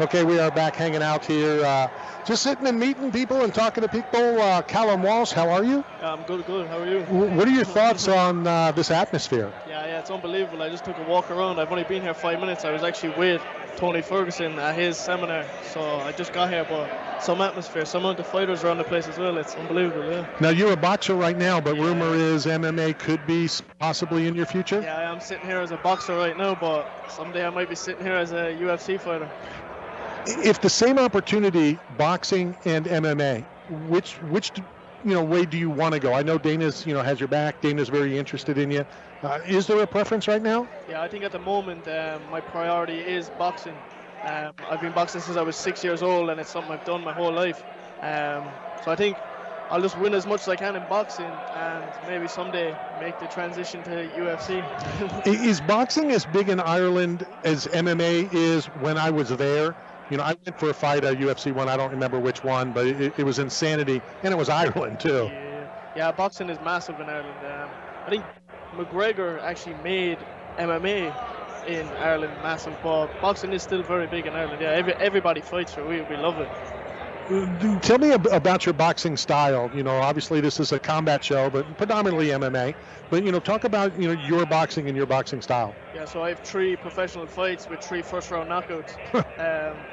Okay, we are back hanging out here, just sitting and meeting people and talking to people. Callum Walsh, how are you? Yeah, I'm good. How are you? What are your thoughts on this atmosphere? Yeah, it's unbelievable. I just took a walk around. I've only been here 5 minutes. I was actually with Tony Ferguson at his seminar, so I just got here. But some atmosphere, some of the fighters around the place as well. It's unbelievable. Yeah. Now, you're a boxer right now, but rumor is MMA could be possibly in your future? Yeah, I'm sitting here as a boxer right now, but someday I might be sitting here as a UFC fighter. If the same opportunity, boxing and MMA, which way do you want to go? I know Dana's has your back. Dana's very interested in you. Is there a preference right now? Yeah, I think at the moment my priority is boxing. I've been boxing since I was 6 years old, and it's something I've done my whole life. So I think I'll just win as much as I can in boxing, and maybe someday make the transition to UFC. Is boxing as big in Ireland as MMA is? When I was there, I went for a fight, a UFC one. I don't remember which one, but it was insanity, and it was Ireland too. Yeah, boxing is massive in Ireland. I think McGregor actually made MMA in Ireland massive, but boxing is still very big in Ireland. Yeah, everybody fights for it. We love it. Tell me about your boxing style. Obviously this is a combat show, but predominantly MMA. But talk about your boxing and your boxing style. Yeah, so I have 3 professional fights with 3 first-round knockouts.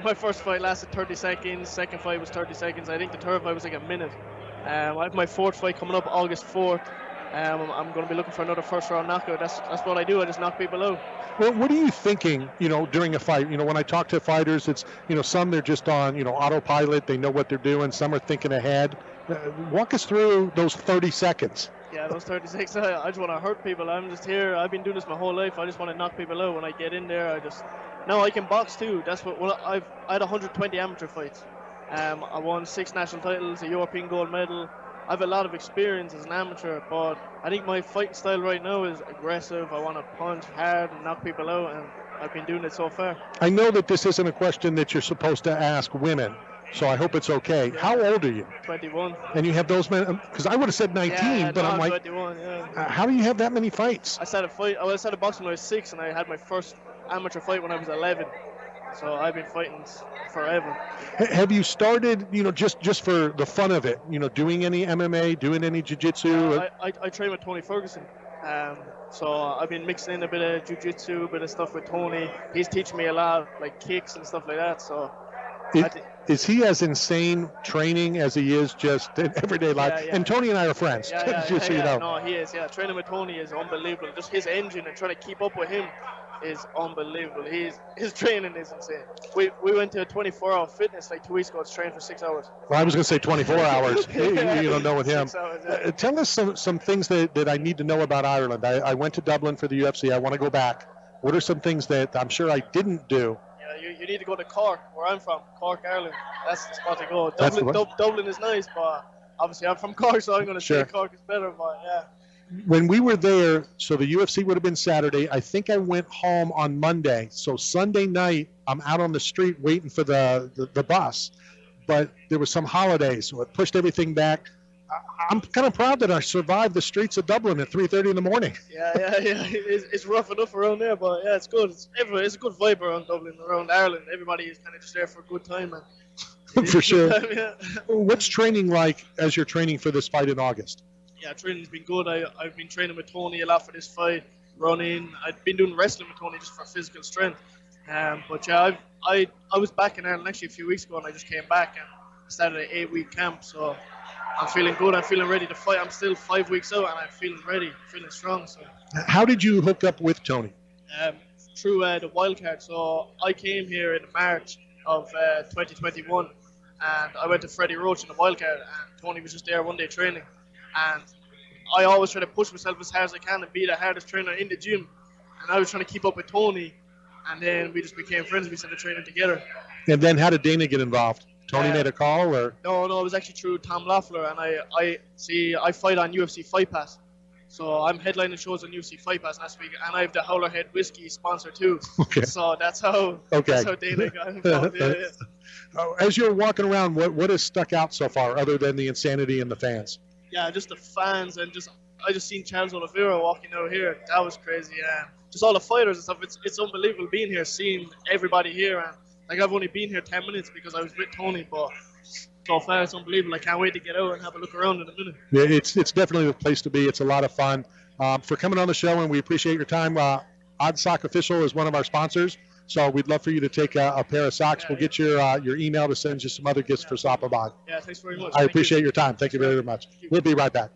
My first fight lasted 30 seconds. Second fight was 30 seconds. I think the third fight was like a minute. I have my 4th fight coming up August 4th. I'm going to be looking for another first-round knockout. That's what I do. I just knock people out. Well, what are you thinking, during a fight? When I talk to fighters, it's, some they're just on, autopilot. They know what they're doing. Some are thinking ahead. Walk us through those 30 seconds. Yeah, those 30 seconds, I just want to hurt people. I'm just here. I've been doing this my whole life. I just want to knock people out. When I get in there, No, I can box too. That's what. Well, I had 120 amateur fights. I won 6 national titles, a European gold medal. I have a lot of experience as an amateur, but I think my fighting style right now is aggressive. I want to punch hard and knock people out, and I've been doing it so far. I know that this isn't a question that you're supposed to ask women, so I hope it's okay. Yeah. How old are you? 21. And you have those men? Because I would have said 19, but I'm like, 21, yeah. How do you have that many fights? I started boxing when I was 6, and I had my first amateur fight when I was 11. So I've been fighting forever. Have you started, just for the fun of it, doing any MMA, doing any jiu-jitsu? I train with Tony Ferguson. So I've been mixing in a bit of jiu-jitsu, a bit of stuff with Tony. He's teaching me a lot, like kicks and stuff like that. So is he as insane training as he is just in everyday life? Yeah. And Tony and I are friends. So you know. No, he is. Yeah, training with Tony is unbelievable. Just his engine and trying to keep up with him is unbelievable. His training is insane. We went to a 24-hour fitness like 2 weeks ago to train for 6 hours. Well, I was going to say 24 hours. You don't know with him. 6 hours, yeah. Tell us some things that I need to know about Ireland. I went to Dublin for the UFC. I want to go back. What are some things that I'm sure I didn't do? Yeah, you need to go to Cork, where I'm from, Cork, Ireland. That's the spot to go. Dublin is nice, but obviously I'm from Cork, so I'm going to say Cork is better. But yeah. When we were there, so the UFC would have been Saturday. I think I went home on Monday. So Sunday night, I'm out on the street waiting for the bus. But there was some holidays, so it pushed everything back. I'm kind of proud that I survived the streets of Dublin at 3:30 in the morning. Yeah. It's rough enough around there, but yeah, it's good. It's a good vibe around Dublin, around Ireland. Everybody is kind of just there for a good time, man. For sure. Yeah. What's training like as you're training for this fight in August? Yeah, training's been good. I've been training with Tony a lot for this fight, running. I've been doing wrestling with Tony just for physical strength. But yeah, I was back in Ireland actually a few weeks ago, and I just came back and started an 8-week camp. So I'm feeling good. I'm feeling ready to fight. I'm still 5 weeks out, and I'm feeling ready, feeling strong. So. How did you hook up with Tony? Through the wildcard. So I came here in March of 2021, and I went to Freddie Roach in the wildcard, and Tony was just there one day training. And I always try to push myself as hard as I can and be the hardest trainer in the gym. And I was trying to keep up with Tony, and then we just became friends. We started training together. And then how did Dana get involved? Tony made a call, or? No, it was actually through Tom Loeffler, and I fight on UFC Fight Pass. So I'm headlining shows on UFC Fight Pass next week, and I have the Howler Head Whiskey sponsor too. Okay. So that's how Dana got involved. Yeah. As you're walking around, what has stuck out so far, other than the insanity and the fans? Yeah, just the fans, and I just seen Charles Oliveira walking out here. That was crazy. Just all the fighters and stuff. It's unbelievable being here, seeing everybody here, and Like, I've only been here 10 minutes because I was with Tony, but so far it's unbelievable. I can't wait to get out and have a look around in a minute. Yeah, it's definitely the place to be. It's a lot of fun. For coming on the show, and we appreciate your time. Odd Sock Official is one of our sponsors, so we'd love for you to take a pair of socks. We'll get your email to send you some other gifts for Sopabog. Yeah, thanks very much. I appreciate your time. Thank you very much. We'll be right back.